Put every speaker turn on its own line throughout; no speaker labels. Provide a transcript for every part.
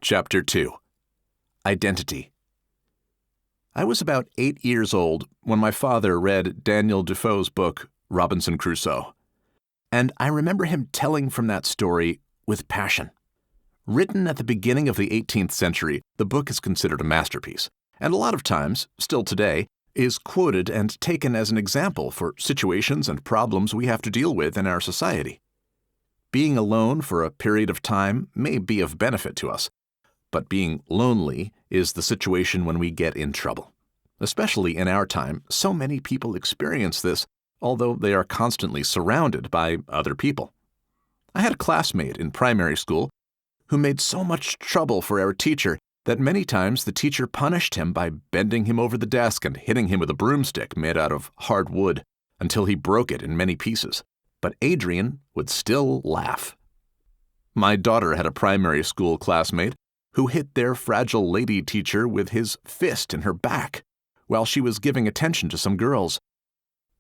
Chapter 2. Identity. I was about 8 years old when my father read Daniel Defoe's book, Robinson Crusoe. And I remember him telling from that story with passion. Written at the beginning of the 18th century, the book is considered a masterpiece, and a lot of times, still today, is quoted and taken as an example for situations and problems we have to deal with in our society. Being alone for a period of time may be of benefit to us, but being lonely is the situation when we get in trouble. Especially in our time, so many people experience this, although they are constantly surrounded by other people. I had a classmate in primary school who made so much trouble for our teacher that many times the teacher punished him by bending him over the desk and hitting him with a broomstick made out of hard wood until he broke it in many pieces. But Adrian would still laugh. My daughter had a primary school classmate who hit their fragile lady teacher with his fist in her back while she was giving attention to some girls.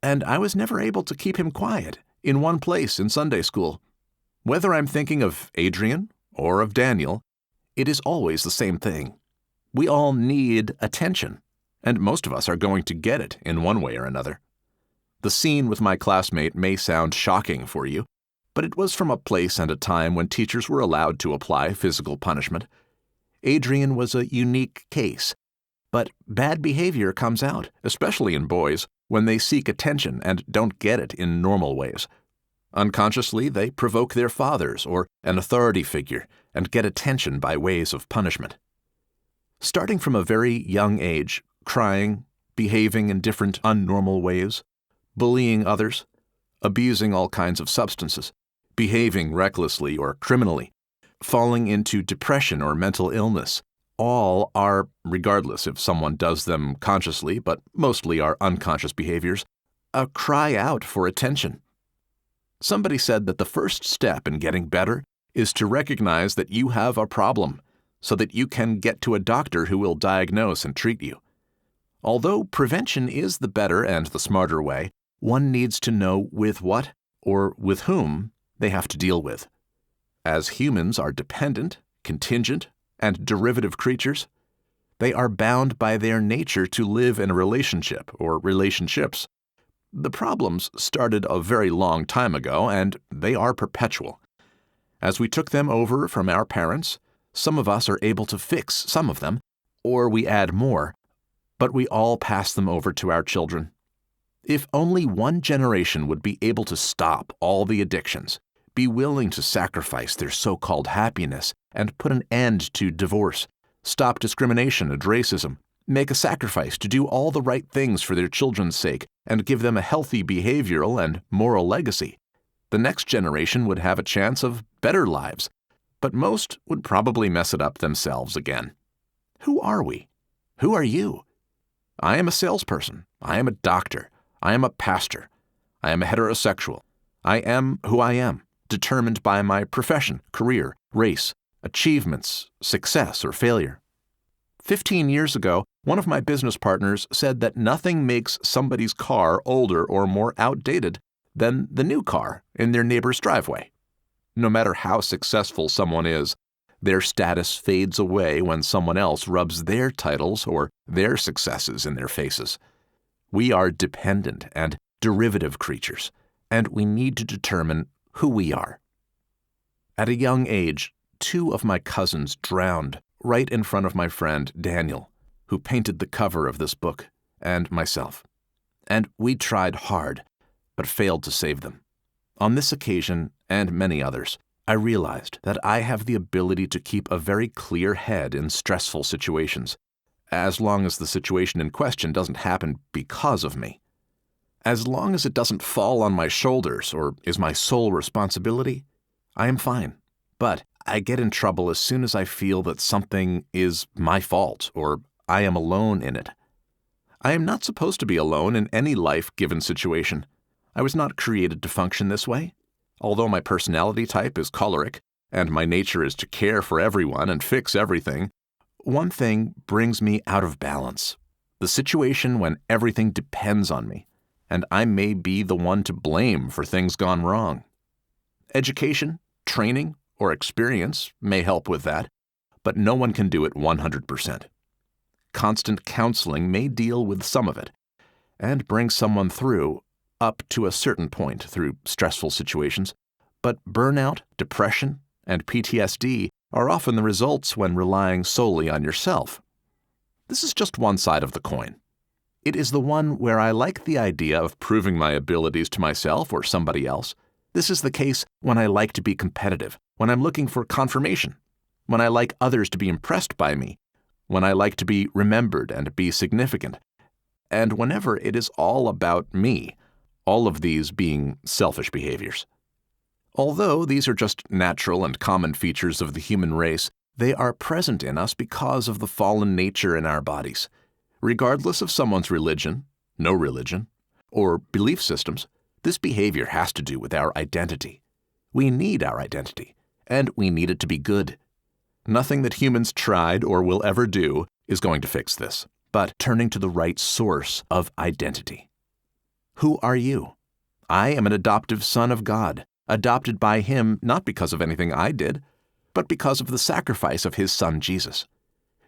And I was never able to keep him quiet in one place in Sunday school. Whether I'm thinking of Adrian or of Daniel, it is always the same thing. We all need attention, and most of us are going to get it in one way or another. The scene with my classmate may sound shocking for you, but it was from a place and a time when teachers were allowed to apply physical punishment. Adrian was a unique case, but bad behavior comes out, especially in boys, when they seek attention and don't get it in normal ways. Unconsciously, they provoke their fathers or an authority figure and get attention by ways of punishment. Starting from a very young age, crying, behaving in different unnormal ways, bullying others, abusing all kinds of substances, behaving recklessly or criminally, falling into depression or mental illness, all are, regardless if someone does them consciously, but mostly are unconscious behaviors, a cry out for attention. Somebody said that the first step in getting better is to recognize that you have a problem so that you can get to a doctor who will diagnose and treat you. Although prevention is the better and the smarter way, one needs to know with what or with whom they have to deal with. As humans are dependent, contingent, and derivative creatures, they are bound by their nature to live in a relationship or relationships. The problems started a very long time ago, and they are perpetual. As we took them over from our parents, some of us are able to fix some of them, or we add more, but we all pass them over to our children. If only one generation would be able to stop all the addictions, be willing to sacrifice their so-called happiness and put an end to divorce, stop discrimination and racism, make a sacrifice to do all the right things for their children's sake, and give them a healthy behavioral and moral legacy, the next generation would have a chance of better lives, but most would probably mess it up themselves again. Who are we? Who are you? I am a salesperson. I am a doctor. I am a pastor. I am a heterosexual. I am who I am, determined by my profession, career, race, achievements, success, or failure. 15 years ago, one of my business partners said that nothing makes somebody's car older or more outdated than the new car in their neighbor's driveway. No matter how successful someone is, their status fades away when someone else rubs their titles or their successes in their faces. We are dependent and derivative creatures, and we need to determine who we are. At a young age, 2 of my cousins drowned right in front of my friend Daniel, who painted the cover of this book, and myself. And we tried hard, but failed to save them. On this occasion, and many others, I realized that I have the ability to keep a very clear head in stressful situations, as long as the situation in question doesn't happen because of me. As long as it doesn't fall on my shoulders or is my sole responsibility, I am fine. But I get in trouble as soon as I feel that something is my fault or I am alone in it. I am not supposed to be alone in any life-given situation. I was not created to function this way. Although my personality type is choleric, and my nature is to care for everyone and fix everything, one thing brings me out of balance: the situation when everything depends on me, and I may be the one to blame for things gone wrong. Education, training, or experience may help with that, but no one can do it 100%. Constant counseling may deal with some of it and bring someone through up to a certain point through stressful situations, but burnout, depression, and PTSD are often the results when relying solely on yourself. This is just one side of the coin. It is the one where I like the idea of proving my abilities to myself or somebody else. This is the case when I like to be competitive, when I'm looking for confirmation, when I like others to be impressed by me, when I like to be remembered and be significant, and whenever it is all about me, all of these being selfish behaviors. Although these are just natural and common features of the human race, they are present in us because of the fallen nature in our bodies. Regardless of someone's religion, no religion, or belief systems, this behavior has to do with our identity. We need our identity, and we need it to be good. Nothing that humans tried or will ever do is going to fix this, but turning to the right source of identity. Who are you? I am an adoptive son of God, adopted by Him not because of anything I did, but because of the sacrifice of His Son Jesus.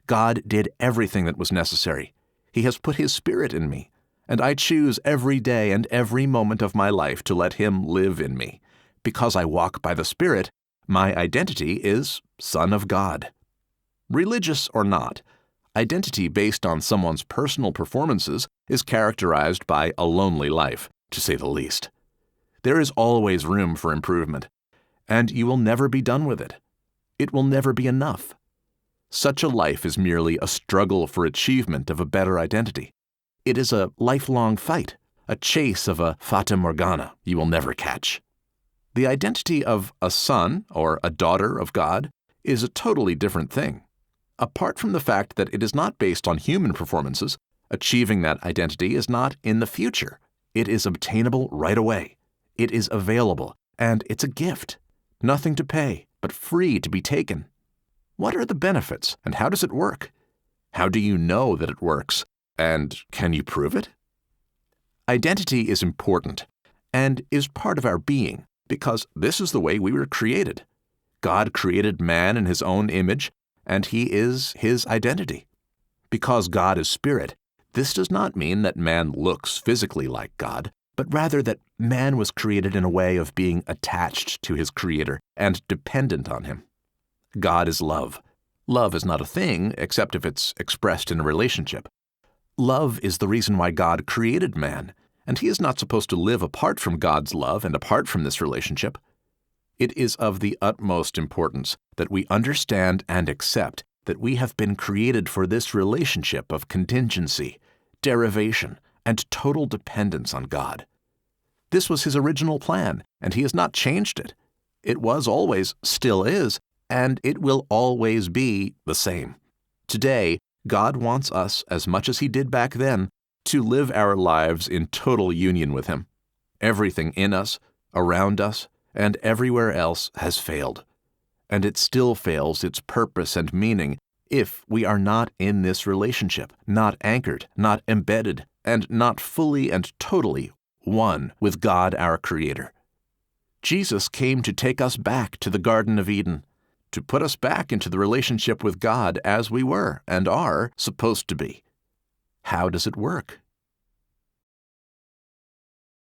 God did everything that was necessary. He has put His Spirit in me, and I choose every day and every moment of my life to let Him live in me. Because I walk by the Spirit, my identity is Son of God. Religious or not, identity based on someone's personal performances is characterized by a lonely life, to say the least. There is always room for improvement, and you will never be done with it. It will never be enough. Such a life is merely a struggle for achievement of a better identity. It is a lifelong fight, a chase of a fata morgana you will never catch. The identity of a son or a daughter of God is a totally different thing. Apart from the fact that it is not based on human performances, achieving that identity is not in the future. It is obtainable right away. It is available, and it's a gift. Nothing to pay, but free to be taken. What are the benefits, and how does it work? How do you know that it works, and can you prove it? Identity is important, and is part of our being, because this is the way we were created. God created man in His own image, and he is his identity. Because God is spirit, this does not mean that man looks physically like God, but rather that man was created in a way of being attached to his Creator and dependent on Him. God is love. Love is not a thing except if it's expressed in a relationship. Love is the reason why God created man, and he is not supposed to live apart from God's love and apart from this relationship. It is of the utmost importance that we understand and accept that we have been created for this relationship of contingency, derivation, and total dependence on God. This was His original plan, and He has not changed it. It was always, still is, and it will always be the same. Today, God wants us, as much as He did back then, to live our lives in total union with Him. Everything in us, around us, and everywhere else has failed. And it still fails its purpose and meaning if we are not in this relationship, not anchored, not embedded, and not fully and totally one with God our Creator. Jesus came to take us back to the Garden of Eden, to put us back into the relationship with God as we were and are supposed to be. How does it work?